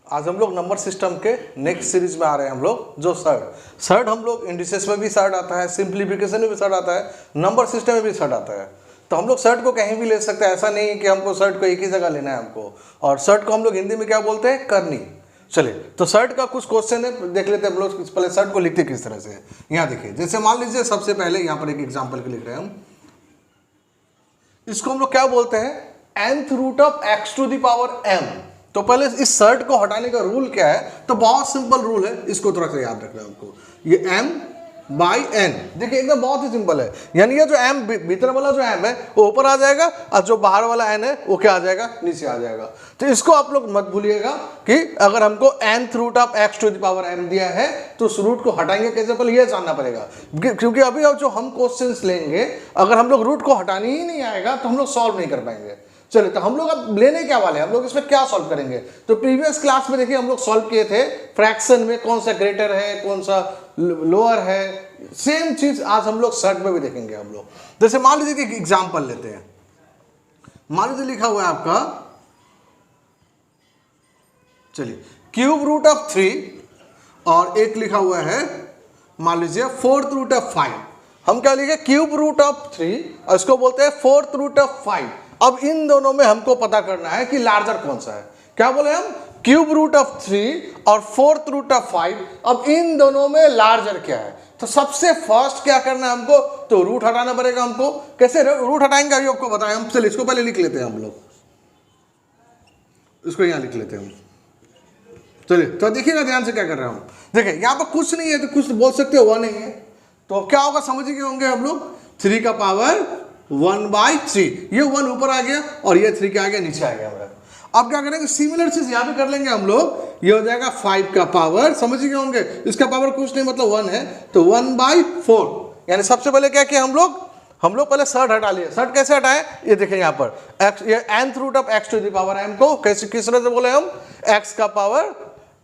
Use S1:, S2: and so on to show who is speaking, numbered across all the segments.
S1: आज हम लोग नंबर सिस्टम के नेक्स्ट सीरीज में आ रहे हैं हम लोग, जो सर्ट हम लोग इंडिसेस में भी सर्ट आता है, सिंप्लीफिकेशन में भी सर्ट आता है, नंबर सिस्टम में भी सर्ट आता है। तो हम लोग सर्ट को कहीं भी ले सकते हैं, ऐसा नहीं है कि हमको सर्ट को एक ही जगह लेना है हमको। और सर्ट को हम लोग हिंदी में क्या बोलते हैं, करनी। चलिए तो सर्ट का कुछ क्वेश्चन है, देख लेते हैं हम लोग। पहले सर्ट को लिखते किस तरह से, यहाँ देखिए। जैसे मान लीजिए सबसे पहले यहाँ पर एक एग्जाम्पल के लिख रहे हैं हम, इसको हम लोग क्या बोलते हैं, nth root of x to the power m। तो पहले इस सर्ट को हटाने का रूल क्या है, तो बहुत सिंपल रूल है, इसको थोड़ा सा याद रखना है हमको। ये m बाई n, देखिए एकदम बहुत ही सिंपल है। यानी ये जो m भीतर वाला जो m है वो ऊपर आ जाएगा, और जो बाहर वाला n है वो क्या आ जाएगा, नीचे आ जाएगा। तो इसको आप लोग मत भूलिएगा कि अगर हमको nth root of x to the power m दिया है तो उस रूट को हटाएंगे कैसे, पहले ये जानना पड़ेगा। क्योंकि अभी जो हम क्वेश्चंस लेंगे, अगर हम लोग रूट को हटाने ही नहीं आएगा तो हम लोग सॉल्व नहीं कर पाएंगे। चलिए तो हम लोग अब लेने क्या वाले हैं, हम लोग इसमें क्या सॉल्व करेंगे। तो प्रीवियस क्लास में देखिए हम लोग सॉल्व किए थे फ्रैक्शन में कौन सा ग्रेटर है, कौन सा लोअर है। सेम चीज आज हम लोग सर्ट में भी देखेंगे हम लोग। जैसे मान लीजिए कि एग्जांपल लेते हैं, मान लीजिए लिखा हुआ है आपका, चलिए क्यूब रूट ऑफ 3 और एक लिखा हुआ है मान लीजिए फोर्थ रूट ऑफ 5। हम क्या लिखे, क्यूब रूट ऑफ 3 और इसको बोलते हैं फोर्थ रूट ऑफ 5। अब इन दोनों में हमको पता करना है कि लार्जर कौन सा है। क्या बोले हम, क्यूब रूट ऑफ 3 और फोर्थ रूट ऑफ 5। अब इन दोनों में लार्जर क्या है, तो सबसे फर्स्ट क्या करना है हमको, तो रूट हटाना पड़ेगा हमको। कैसे रूट हटाएंगे अभी आपको बताएं हम। चलिए इसको पहले लिख लेते हैं हम लोग, इसको यहां लिख लेते हैं हम। चलिए तो देखिएगा ध्यान से क्या कर रहे हैं हम। देखिए यहां पर कुछ नहीं है तो कुछ बोल सकते हो 1 नहीं है, तो क्या होगा समझ गए होंगे हम लोग, 3 का पावर 1/3। ये 1 ऊपर आ गया और ये 3 क्या आ गया, नीचे आ गया हमारा। अब क्या करेंगे, सिमिलर चीज यहां पे कर लेंगे हम लोग। ये हो जाएगा 5 का पावर, समझ गए होंगे, इसका पावर कुछ नहीं मतलब 1 है, तो 1/4। यानी सबसे पहले क्या किया हम लोग पहले सर्ट हटा लिए। सर्ट कैसे हटाए, ये देखें यहाँ पर x, ये nth root of x to the power m को कैसे किस तरह से बोले हम, x का पावर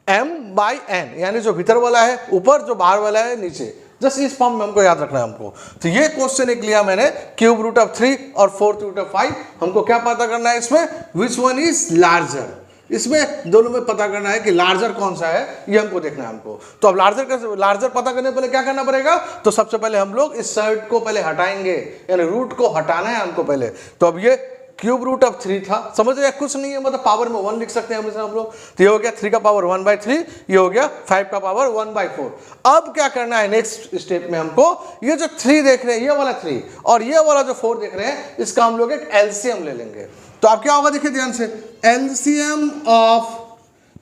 S1: m/n, यानी जो भीतर वाला है ऊपर, जो बाहर वाला है नीचे। जस्ट इस फॉर्म में हमको याद रखना है हमको। तो ये क्वेश्चन एक लिया मैंने, क्यूब रूट ऑफ 3 और फोर्थ रूट ऑफ 5। हमको क्या पता करना है इसमें, विच वन इज लार्जर। इसमें दोनों में पता करना है कि लार्जर कौन सा है, ये हमको देखना है हमको। तो अब लार्जर पता करने पहले क्या करना पड़ेगा, तो सबसे पहले हम लोग इस सर्ट को पहले हटाएंगे, यानी रूट को हटाना है हमको पहले। तो अब ये क्यूब रूट ऑफ 3 था, समझ रहे कुछ नहीं है, मतलब पावर में 1 लिख सकते हैं हम लोग। तो ये हो गया 3 का पावर 1/3, ये हो गया 5 का पावर 1/4। अब क्या करना है नेक्स्ट स्टेप में हमको, ये जो 3 देख रहे हैं, ये वाला 3 और ये वाला जो 4 देख रहे हैं, इसका हम लोग एक एलसीएम ले लेंगे। तो अब क्या होगा देखिए ध्यान से, एलसीएम ऑफ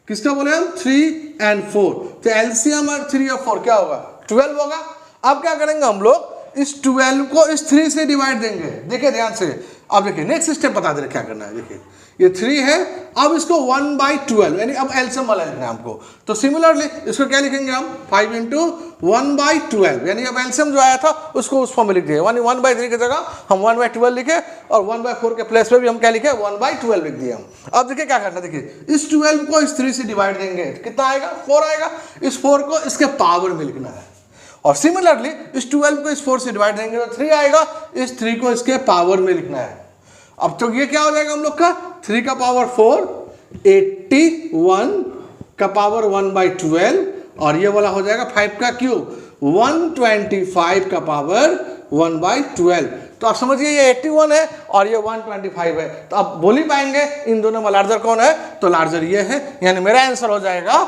S1: किसका बोले हम, 3 और 4। तो एलसीएम और 3 और 4 क्या होगा, 12 होगा। अब क्या करेंगे हम लोग, इस 12 को इस 3 से डिवाइड देंगे। देखिए ध्यान से, अब देखिए नेक्स्ट स्टेप बता दे रहे क्या करना है। देखिए ये 3 है, अब इसको 1/12 यानी अब एलसीएम वाला लिखना है हमको। तो सिमिलरली इसको क्या लिखेंगे हम, 5 × 1/12, यानी अब एलसीएम जो आया था उसको उस फॉर्म में लिख दिए। 1/3 की जगह हम 1/12 लिखे, और 1/4 के प्लेस पे भी हम क्या लिखे, 1/12 लिख दिए हम। अब देखिए क्या करना, देखिए इस 12 को इस 3 से डिवाइड देंगे, कितना आएगा, 4 आएगा। इस 4 को इसके पावर में लिखना है, और सिमिलरली इस 12 को इस 4 से डिवाइड देंगे तो 3 आएगा, इस 3 को इसके पावर में लिखना है। अब तो ये क्या हो जाएगा हम लोग का, 3 का पावर 4, 81 का पावर 1/12, और ये वाला हो जाएगा 5 का क्यूब 125 का पावर 1/12। तो आप समझिए ये 81 है और ये 125 है। तो आप बोल ही पाएंगे इन दोनों में लार्जर कौन है, तो लार्जर ये है। यानी मेरा आंसर हो जाएगा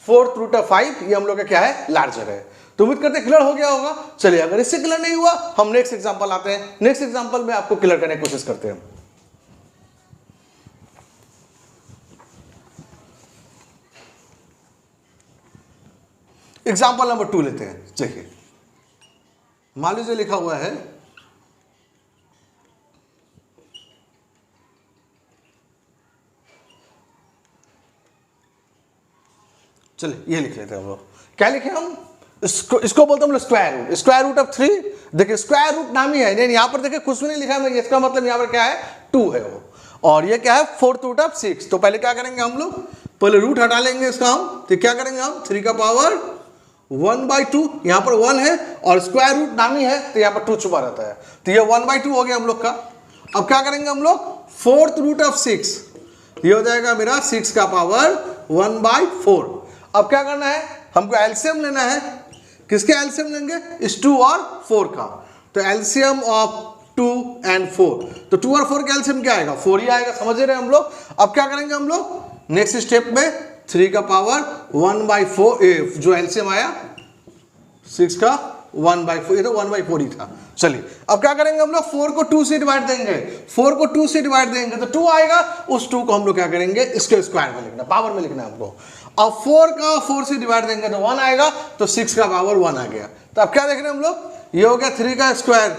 S1: फोर्थ रूट ऑफ 5, ये हम लोग का क्या है, लार्जर है। तो उम्मीद करते क्लियर हो गया होगा। चलिए अगर इससे क्लियर नहीं हुआ, हम नेक्स्ट एग्जांपल आते हैं। नेक्स्ट एग्जांपल में आपको क्लियर करने की कोशिश करते हैं। एग्जांपल नंबर 2 लेते हैं। देखिए मान लीजिए लिखा हुआ है, चलिए ये लिख लेते हैं हम लोग। क्या लिखे हम, इसको बोलते हैं हम लोग स्क्वायर रूट ऑफ 3। देखिए स्क्वायर रूट नाम ही है, नहीं यहाँ पर देखिए कुछ भी नहीं लिखा है, इसका मतलब यहाँ पर क्या है, 2 है वो, और ये क्या है, फोर्थ रूट ऑफ 6। तो पहले क्या करेंगे हम लोग, पहले रूट हटा लेंगे इसका हम। तो क्या करेंगे हम, 3 का पावर 1/2, यहाँ पर 1 है और स्क्वायर रूट नाम ही है, तो यहाँ पर 2 छुपा रहता है। तो ये 1/2 हो गया हम लोग का। अब क्या करेंगे हम लोग, फोर्थ रूट ऑफ 6 ये हो जाएगा मेरा 6 का पावर 1/4। अब क्या करना है, हमको एलसीएम लेना है। किसके एलसीएम लेंगे, इस 2 और 4 का। तो एलसीएम ऑफ 2 and 4, तो 2 और 4 का एलसीएम क्या आएगा, 4 ही आएगा, समझ रहे हैं हम लोग। अब क्या करेंगे हम लोग, नेक्स्ट स्टेप में 3 का पावर 1/4, जो एलसीएम आया 6 का 1/4, ये तो 1/4 ही था। चलिए अब क्या करेंगे हम लोग, 4 को 2 से डिवाइड देंगे, 4 को 2 से डिवाइड देंगे तो 2 आएगा। उस 2 को हम लोग क्या करेंगे, इसके स्क्वायर में लिखना, पावर में लिखना है हमको। अब 4 का 4 से डिवाइड देंगे तो 1 आएगा, तो 6 का पावर 1 आ गया। तो अब क्या देख रहे हैं हम लोग, ये हो गया 3 का स्क्वायर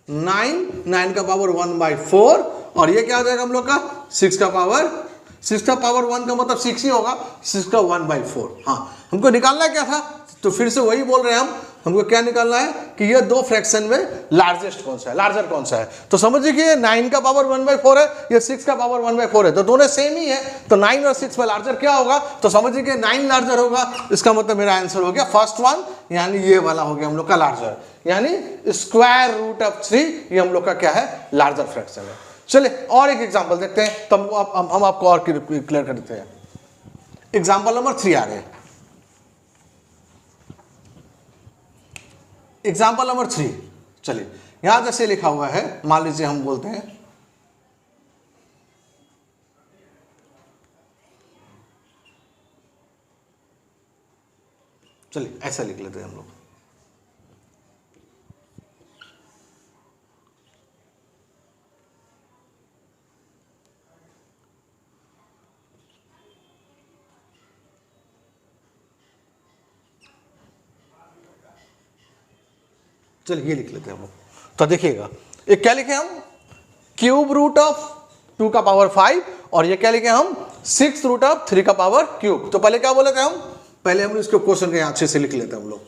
S1: 9 का पावर 1/4, और ये क्या हो जाएगा हम लोग का 6 का पावर 1 का मतलब 6 ही होगा, 6 का 1/4। हाँ, हमको निकालना क्या था, तो फिर से वही बोल रहे हैं हमको क्या निकालना है कि ये दो फ्रैक्शन में लार्जेस्ट कौन सा है, लार्जर कौन सा है। तो समझिए कि ये 9 का पावर 1/4 है, ये 6 का पावर 1/4 है, तो दोनों सेम ही है। तो 9 और 6 में लार्जर क्या होगा, तो समझिए कि 9 लार्जर होगा। इसका मतलब मेरा आंसर हो गया फर्स्ट वन, यानी ये वाला हो गया हम लोग का लार्जर, यानी स्क्वायर रूट ऑफ 3, ये हम लोग का क्या है, लार्जर फ्रैक्शन है। चलिए और एक एग्जाम्पल देखते हैं, तब हम आपको और क्लियर कर देते हैं। एग्जाम्पल नंबर 3 आ रहे हैं। एग्जाम्पल नंबर 3, चलिए यहां जैसे लिखा हुआ है, मान लीजिए हम बोलते हैं चलिए ऐसा लिख लेते हैं हम लोग। चलिए ये लिख लेते हैं हम लोग। तो देखिएगा एक क्या लिखे हम, क्यूब रूट ऑफ 2 का पावर 5, और ये क्या लिखे हम 6 रूट ऑफ 3 का पावर क्यूब। तो पहले क्या बोले थे हम, पहले हम इसको क्वेश्चन के अच्छे से लिख लेते हैं हम लोग।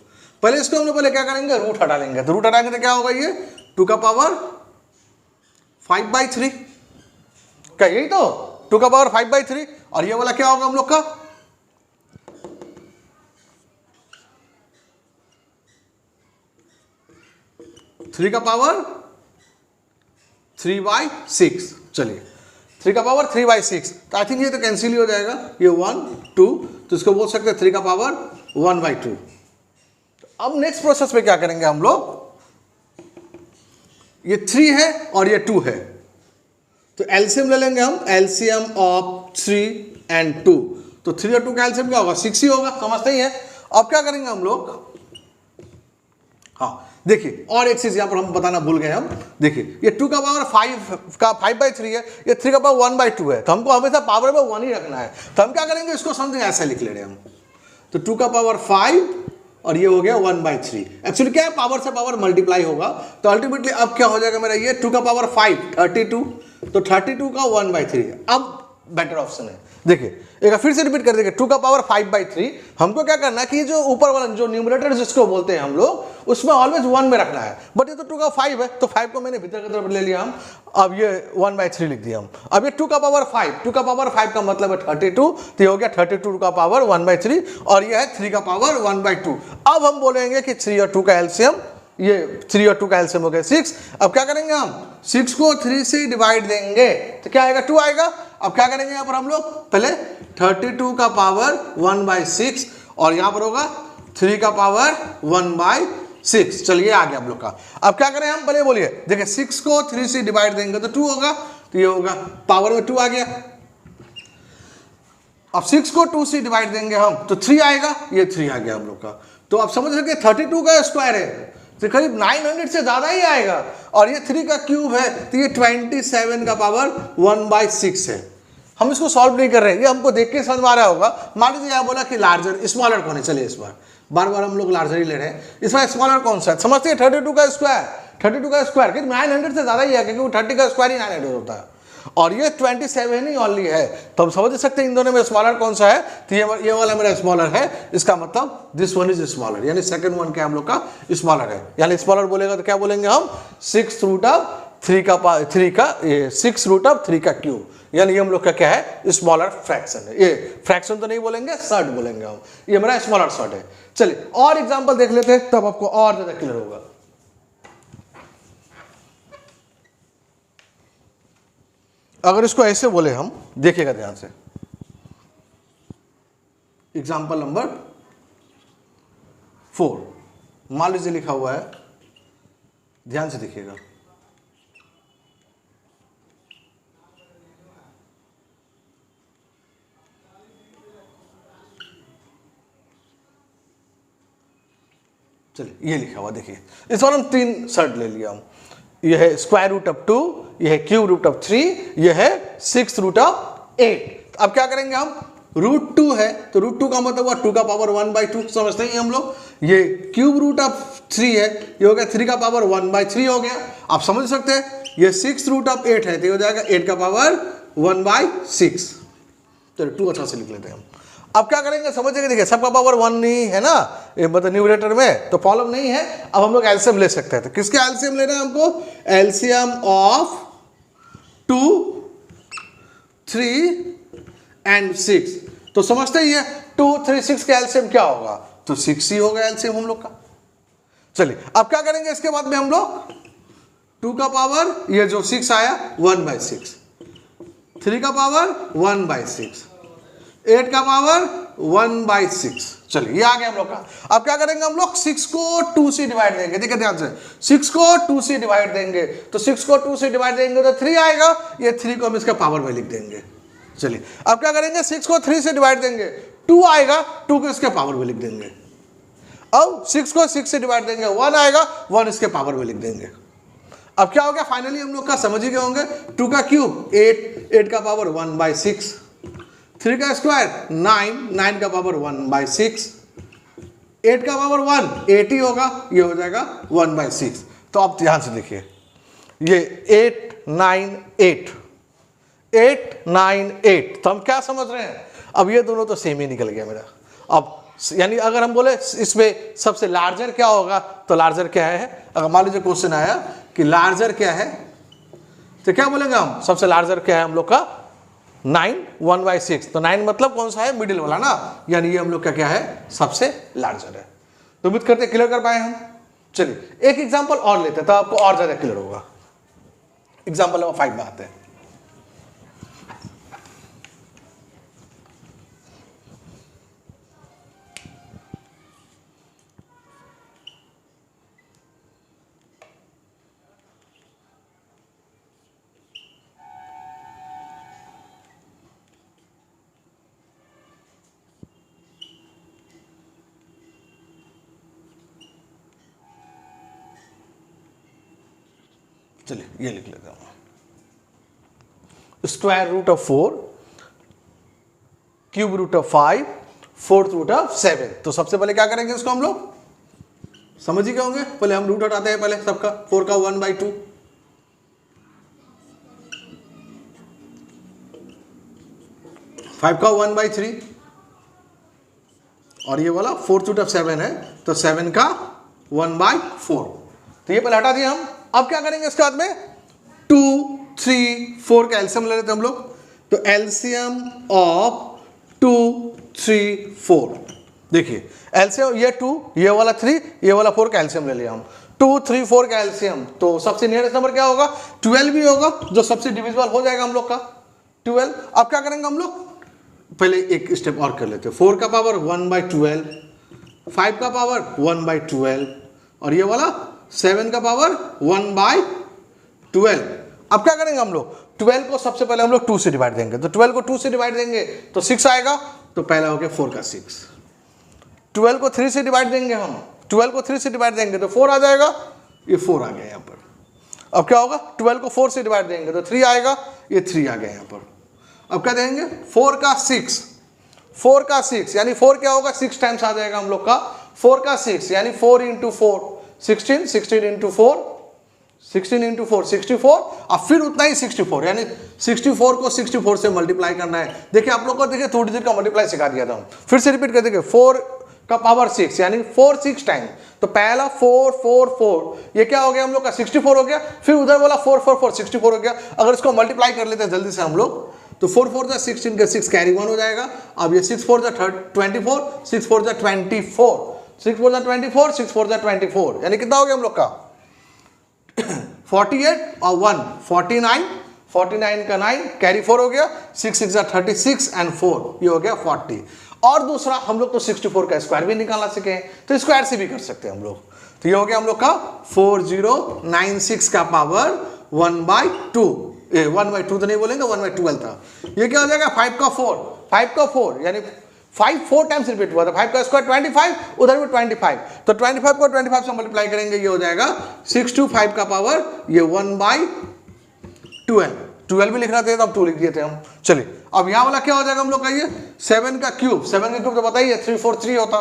S1: पहले इसको हम लोग पहले क्या करेंगे, रूट हटा लेंगे। तो रूट हटाएंगे तो क्या होगा, ये 2 का पावर 5/3, क्या यही तो 2 का पावर 5/3, और ये वाला क्या होगा हम लोग का 3 का पावर 3/6। चलिए 3 का पावर 3/6, तो आई थिंक ये तो कैंसिल ही हो जाएगा, ये 1 2, तो इसको बोल सकते हैं 3 का पावर 1/2। अब नेक्स्ट प्रोसेस में क्या करेंगे हम लोग, ये 3 है और ये 2 है, तो एलसीएम ले लेंगे हम, एलसीएम ऑफ 3 and 2, तो 3 और 2 का एलसीएम क्या होगा, 6 ही होगा, समझते ही है। अब क्या करेंगे हम लोग, हाँ देखिए और एक चीज यहां पर हम बताना भूल गए हम, देखिए ये 2 का पावर 5 का 5/3 है, ये 3 का पावर 1/2 है, तो हमको हमेशा पावर में 1 ही रखना है। तो हम क्या करेंगे, इसको समथिंग ऐसा लिख ले रहे हैं हम, तो 2 का पावर 5 और ये हो गया 1/3। एक्चुअली क्या है, पावर से पावर मल्टीप्लाई होगा, तो अल्टीमेटली अब क्या हो जाएगा मेरा, ये 2 का पावर 5 32, तो 32 का 1/3। अब बेटर ऑप्शन है, देखिए एक फिर से रिपीट कर देंगे, 2 का पावर 5/3, हमको क्या करना है कि जो ऊपर वाला जो न्यूमरेटर जिसको बोलते हैं हम लोग, उसमें ऑलवेज 1 में रखना है। बट ये तो 2 का 5 है, तो 5 को मैंने भीतर की तरफ ले लिया हम, अब ये 1/3 लिख दिया हम। अब ये 2 का पावर 5, 2 का पावर 5 का मतलब है 32, तो ये हो गया 32 का पावर 1/3, और ये है 3 का पावर 1/2। अब हम बोलेंगे कि 3 और 2 का एलसीएम, ये 3 और 2 का एलसीएम हो गया 6। अब क्या करेंगे हम, 6 को 3 से डिवाइड देंगे तो क्या आएगा, 2 आएगा। अब क्या करेंगे यहाँ पर हम लोग, पहले 32 का पावर 1/6, और यहाँ पर होगा 3 का पावर 1/6। चलिए आ गया हम लोग का। अब क्या करें हम, पहले बोलिए, देखिए 6 को 3 से डिवाइड देंगे तो 2 होगा, तो ये होगा पावर में 2 आ गया। अब 6 को 2 से डिवाइड देंगे हम तो 3 आएगा, ये 3 आ गया हम लोग का। तो आप समझ सकते 32 का स्क्वायर है तो करीब 900 से ज्यादा ही आएगा, और ये 3 का क्यूब है तो ये 27 का पावर 1/6 है। हम इसको सॉल्व नहीं कर रहे हैं, ये हमको देख के समझ में आ रहा होगा। मान लीजिए यहाँ बोला कि लार्जर स्मॉलर कौन है, चलिए इस बार बार हम लोग लार्जर ही ले रहे हैं, इस बार स्मॉलर कौन सा है, समझते हैं 32 का स्क्वायर, 32 का स्क्वायर क्योंकि 900 से ज्यादा ही है, क्योंकि 30 का स्क्वायर ही 900 होता है, और ये 27 ही ओनली है। तो हम समझ सकते हैं इन दोनों में स्मॉलर कौन सा है, तो ये वाला मेरा स्मॉलर है, इसका मतलब दिस वन इज स्मॉलर, यानी सेकंड वन क्या हम लोग का स्मॉलर है। यानी स्मॉलर बोलेगा तो क्या बोलेंगे हम, 6 रूट ऑफ 3 का क्यूब, यानी ये हम लोग का क्या है, स्मॉलर फ्रैक्शन है। ये फ्रैक्शन तो नहीं बोलेंगे, सर्ट बोलेंगे हम, ये मेरा स्मॉलर सर्ट है। चलिए और एग्जांपल देख लेते हैं, तब आपको और ज्यादा क्लियर होगा। अगर इसको ऐसे बोले हम, देखिएगा ध्यान से, एग्जाम्पल नंबर 4 मान लीजिए लिखा हुआ है, ध्यान से देखिएगा, चलिए ये लिखा हुआ देखिए, इस बार हम 3 शर्ट ले लिया हम, यह है स्क्वायर रूट ऑफ 2, यह है क्यूब रूट ऑफ 3, यह है 6 रूट ऑफ 8। अब क्या करेंगे हम, रूट 2 है तो रूट 2 का मतलब हुआ 2 का पावर 1/2, समझते हैं हम लोग। ये क्यूब रूट ऑफ 3 है, ये हो गया 3 का पावर 1/3 हो गया। आप समझ सकते हैं ये 6 रूट ऑफ 8 है तो ये हो जाएगा 8 का पावर 1/6। तो 2 अच्छा से लिख लेते हैं हम। अब क्या करेंगे समझिए, देखिए सबका पावर 1 नहीं है ना, ये मतलब न्यूमरेटर में, तो प्रॉब्लम नहीं है। अब हम लोग एलसीएम ले सकते हैं, तो किसके एलसीएम लेना है हमको, एलसीएम ऑफ 2, 3 एंड 6। तो समझते ही है 2, 3, 6 का एलसीएम क्या होगा, तो 6 ही होगा एलसीएम हम लोग का। चलिए अब क्या करेंगे इसके बाद में हम लोग 2 का पावर, ये जो 6 आया 1/6, 3 का पावर 1/6, 8 का पावर 1/6। चलिए ये आ गया हम लोग का। अब क्या करेंगे हम लोग 6 को 2 से डिवाइड देंगे, देखिए ध्यान से, 6 को 2 से डिवाइड देंगे तो 6 को 2 से डिवाइड देंगे तो 3 आएगा, ये 3 को हम इसका पावर में लिख देंगे। चलिए अब क्या करेंगे 6 को 3 से डिवाइड देंगे, 2 आएगा, 2 को इसके पावर में लिख देंगे। अब 6 को 6 से डिवाइड देंगे, 1 आएगा, 1 इसके पावर में लिख देंगे। अब क्या हो गया फाइनली हम लोग का, समझ ही गए होंगे, 2 का क्यूब 8, 8 का पावर 1/6, 3 का स्क्वायर 9, 9 का पावर 1/6, 8 का पावर 1, 8 ही होगा, ये हो जाएगा 1/6। तो अब ध्यान से देखिए, ये 8, 9, 8, 8, 9, 8, तो हम क्या समझ रहे हैं, अब ये दोनों तो सेम ही निकल गया मेरा। अब यानी अगर हम बोले इसमें सबसे लार्जर क्या होगा, तो लार्जर क्या है, अगर मान लीजिए क्वेश्चन आया कि लार्जर क्या है, तो क्या बोलेंगे हम, सबसे लार्जर क्या है हम लोग का 9, 1/6, तो 9 मतलब कौन सा है, मिडिल वाला ना, यानी ये हम लोग का क्या है, सबसे लार्जर है। तो उम्मीद करते क्लियर कर पाए हम। चलिए एक एग्जांपल और लेते हैं तो आपको और ज्यादा क्लियर होगा। एग्जांपल नंबर 5 में आते हैं। चलिए ये लिख लेता हूं, square root of 4, cube root of 5, fourth root of 7। तो सबसे पहले क्या करेंगे इसको हम लोग, समझ ही गए होंगे, पहले हम रूट हटाते हैं पहले सबका, 4 का 1/2, 5 का 1/3, और ये वाला फोर्थ रूट ऑफ 7 है तो 7 का 1/4। तो ये पहले हटा दिया हम। अब क्या करेंगे इसके बाद में 2, 3, 4 का एलसीएम ले लेते हैं हम लोग। तो एलसीएम ऑफ 2, 3, 4, देखिए एलसीएम ये 2, ये वाला 3, ये वाला 4 का एलसीएम ले लिया हम। 2, 3, 4 का एलसीएम, तो सबसे नियरेस्ट नंबर क्या होगा, 12 ही होगा, जो सबसे डिविजिबल हो जाएगा हम लोग का 12। अब क्या करेंगे हम लोग, पहले एक स्टेप और कर लेते हैं, 4 का पावर 1/12, 5 का पावर 1/12, और ये वाला 7 का पावर 1/12। अब क्या करेंगे हम लोग, 12 को सबसे पहले हम लोग 2 से डिवाइड देंगे, तो 12 को 2 से डिवाइड देंगे तो 6 आएगा, तो पहला हो गया 4 का 6। 12 को 3 से डिवाइड देंगे हम, 12 को 3 से डिवाइड देंगे तो 4 आ जाएगा, ये 4 आ गया यहाँ पर। अब क्या होगा, 12 को 4 से डिवाइड देंगे तो 3 आएगा, ये 3 आ गया यहाँ पर। अब क्या देंगे 4 का 6, 4 का 6 यानी 4 क्या होगा, 6 टाइम्स आ जाएगा हम लोग का, 4 का 6 यानी 4 × 4 16, 16 × 4 16 × 4 64, और फिर उतना ही 64, यानी 64 को 64 से मल्टीप्लाई करना है। देखिए आप लोग को देखिए 2 डिजिट का मल्टीप्लाई सिखा दिया था हम, फिर से रिपीट कर देंगे, 4 का पावर 6 यानी 4 6 टाइम, तो पहला 4 4 4, ये क्या हो गया हम लोग का 64 हो गया, फिर उधर वाला 4 4 4 64 हो गया। अगर इसको मल्टीप्लाई कर लेते हैं जल्दी से हम लोग, तो 4 4 जा 16 का 6 कैरी 1 हो जाएगा। अब ये 6 4 जा 24, 6 4 जा 24, 6 4 जा 24, 6 4 जा 24, यानी कितना हो गया हम लोग का 48 और 1 49, 49 का 9 कैरी 4 हो गया, 6 6 36 एंड 4 ये हो गया 40। और दूसरा हम लोग तो 64 का स्क्वायर भी निकालना सीखे हैं, तो स्क्वायर से भी कर सकते हैं हम लोग। तो ये हो गया हम लोग का 4096 का पावर 1/2, 1/2 तो नहीं बोलेंगे, 1/12 था। ये क्या हो जाएगा 5 का 4 यानी 5 4 टाइम्स रिपीट हुआ था, 5 का स्क्वायर 25, उधर भी 25, तो 25 को 25 से मल्टीप्लाई करेंगे, ये हो जाएगा 625 का पावर ये 1/12, 12 भी लिखना चाहिए तो अब 2 लिख दिए थे हम। चलिए अब यहां वाला क्या हो जाएगा हम लोग का, ये 7 का क्यूब तो बताइए 343 होता,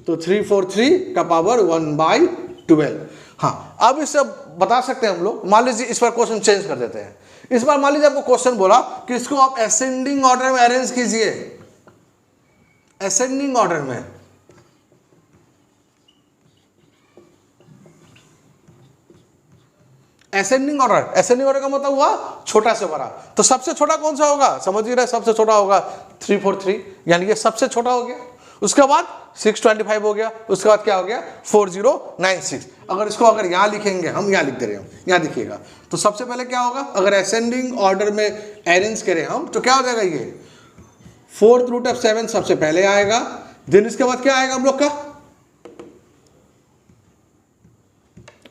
S1: तो 343 का पावर 1/12। हाँ अब इससे बता सकते हैं हम लोग, मान लीजिए इस बार क्वेश्चन चेंज कर देते हैं। इस बार मान लीजिए आपको क्वेश्चन बोला कि इसको आप असेंडिंग ऑर्डर में अरेंज कीजिए, असेंडिंग ऑर्डर में। असेंडिंग ऑर्डर का मतलब हुआ छोटा से बड़ा, तो सबसे छोटा कौन सा होगा, समझ ही रहे, सबसे छोटा होगा 343, यानी ये सबसे छोटा हो गया। उसके बाद 625 हो गया, उसके बाद क्या हो गया 4096। अगर इसको अगर यहां लिखेंगे, हम यहां लिख दे रहे हैं, यहां दिखिएगा, तो सबसे पहले क्या होगा, अगर असेंडिंग ऑर्डर में अरेंज करें हम तो क्या हो जाएगा, ये 4√7 सबसे पहले आएगा, देन इसके बाद क्या आएगा हम लोग का,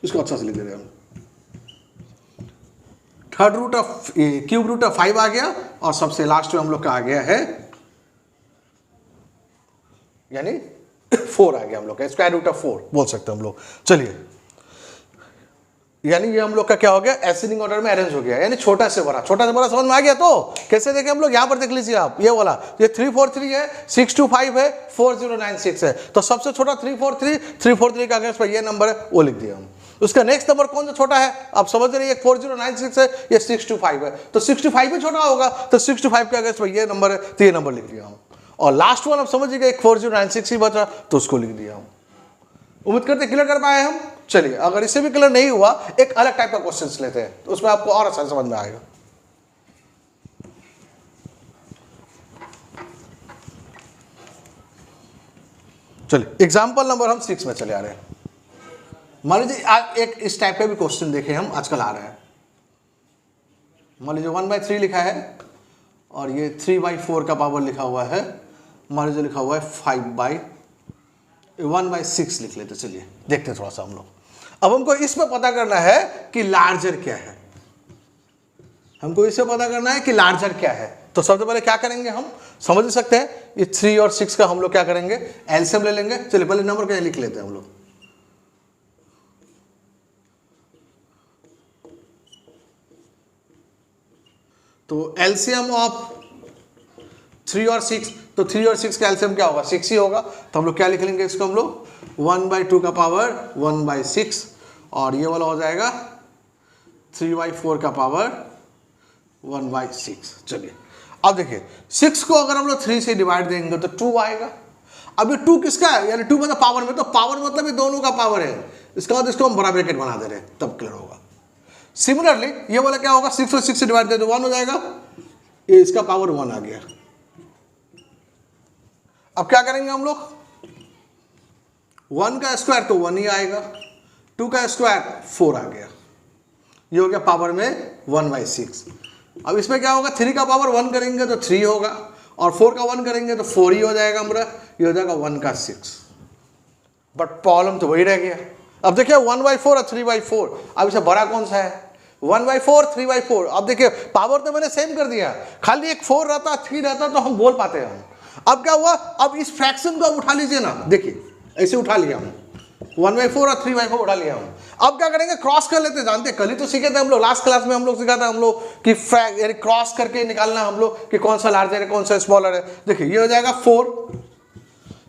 S1: इसको अच्छा से लिख दे रहे हैं हम, क्यूब रूट ऑफ 5 आ गया, और सबसे लास्ट में हम लोग का आ गया है यानी 4 आ गया हम लोग का, स्क्वायर रूट ऑफ 4 बोल सकते हैं हम लोग। चलिए यानी ये हम लोग का क्या हो गया, असेंडिंग ऑर्डर में अरेंज हो गया, यानी छोटा से बड़ा समझ में आ गया। तो कैसे देखें हम लोग, यहां पर देख लीजिए आप, ये वाला ये 343 है, 625 है, 4096 है, तो सबसे छोटा 343 का अगेंस्ट पर ये नंबर है, वो लिख दिया हम। उसका नेक्स्ट नंबर कौन सा छोटा है, आप समझ रहे हैं, 4096 है, ये 625 है, तो 65 भी छोटा होगा, तो 65 के अगेंस्ट पर ये नंबर है, तो ये नंबर लिख दिया हम। और लास्ट वन आप समझिएगा, एक 4096 ही बचा, तो उसको लिख दिया हम। उम्मीद करते क्लियर कर पाए हम। चलिए अगर इससे भी क्लियर नहीं हुआ, एक अलग टाइप का क्वेश्चन लेते हैं, तो उसमें आपको और आसान समझ में आएगा। चलिए एग्जाम्पल नंबर हम 6 में चले आ रहे हैं। मान लीजिए एक इस टाइप का भी क्वेश्चन देखे हम, आजकल आ रहा है। मान लीजिए 1/3 लिखा है, और ये 3/4 का पावर लिखा हुआ है, मान लीजिए लिखा हुआ है 1/6 लिख लेते। चलिए देखते हैं थोड़ा सा हम लोग। अब हमको इसमें पता करना है कि लार्जर क्या है, हमको इससे पता करना है कि लार्जर क्या है। तो सबसे पहले क्या करेंगे, हम समझ सकते हैं, ये 3 और 6 का हम लोग क्या करेंगे, एलसीएम ले लेंगे। चलिए पहले नंबर क्या लिख लेते हैं हम लोग। तो एलसीएम ऑफ 3 और 6, तो 3 और 6 का एलसीएम क्या होगा, 6 ही होगा। तो हम लोग क्या लिख लेंगे इसको, हम लोग 1/2 का पावर 1/6, और ये वाला हो जाएगा 3/4 का पावर 1/6। चलिए अब देखिए 6 को अगर हम लोग 3 से डिवाइड देंगे तो 2 आएगा। अब ये 2 किसका है, यानी 2 मतलब पावर में, तो पावर मतलब ये दोनों का पावर है। इसका बाद इसको हम बड़ा ब्रैकेट बना दे रहे हैं, तब क्लियर होगा। सिमिलरली ये वाला क्या होगा, 6 और 6 से डिवाइड दे तो 1 हो जाएगा, ये इसका पावर 1 आ गया। अब क्या करेंगे हम लोग, 1 का स्क्वायर तो 1 ही आएगा, 2 का स्क्वायर 4 आ गया, ये हो गया पावर में 1/6। अब इसमें क्या होगा, 3 का पावर 1 करेंगे तो 3 होगा, और 4 का 1 करेंगे तो 4 ही हो जाएगा हमारा, ये हो जाएगा 1 का 6। बट प्रॉब्लम तो वही रह गया। अब देखिए 1/4 और 3/4, अब इसे बड़ा कौन सा है, 1/4 3/4। अब देखिए पावर तो मैंने सेम कर दिया, खाली एक 4 रहता 3 रहता तो हम बोल पाते हैं हम। अब क्या हुआ, अब इस फ्रैक्शन को अब उठा लीजिए ना, देखिए ऐसे उठा लिया हम, 1/4 और 3/4 उठा लिया हम। अब क्या करेंगे, क्रॉस कर लेते हैं। जानते हैं कल ही तो सीखे थे हम लोग, लास्ट क्लास में हम लोग सीखा था हम लोग कि यानी क्रॉस करके निकालना हम लोग कि कौन सा लार्जर है कौन सा स्मॉलर है। देखिए ये हो जाएगा 4,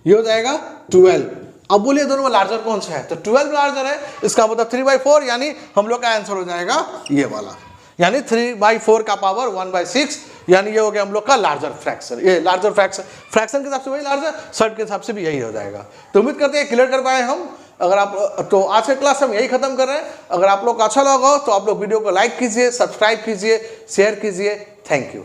S1: ये हो जाएगा 12। अब बोलिए दोनों में लार्जर कौन सा है, तो 12 लार्जर है, इसका मतलब 3/4, यानी हम लोग का आंसर हो जाएगा ये वाला, यानी 3/4 का पावर 1/6, यानी ये हो गया हम लोग का लार्जर फ्रैक्शन। ये लार्जर फ्रैक्शन के हिसाब से वही लार्जर, सर्ट के हिसाब से भी यही हो जाएगा। तो उम्मीद करते हैं क्लियर कर पाए हम। अगर आप, तो आज के क्लास हम यही खत्म कर रहे हैं। अगर आप लोग को अच्छा लगा हो तो आप लोग वीडियो को लाइक कीजिए, सब्सक्राइब कीजिए, शेयर कीजिए। Thank you.